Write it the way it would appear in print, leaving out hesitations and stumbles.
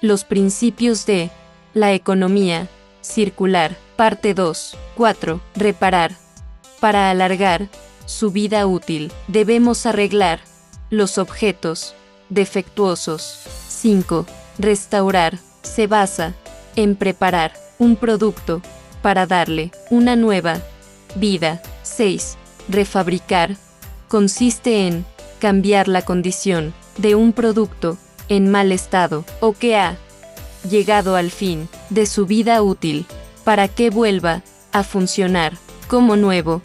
Los principios de la economía circular. Parte 2. 4. Reparar. Para alargar su vida útil, debemos arreglar los objetos defectuosos. 5. Restaurar. Se basa en preparar un producto para darle una nueva vida. 6. Refabricar. Consiste en cambiar la condición de un producto en mal estado o que ha llegado al fin de su vida útil para que vuelva a funcionar como nuevo.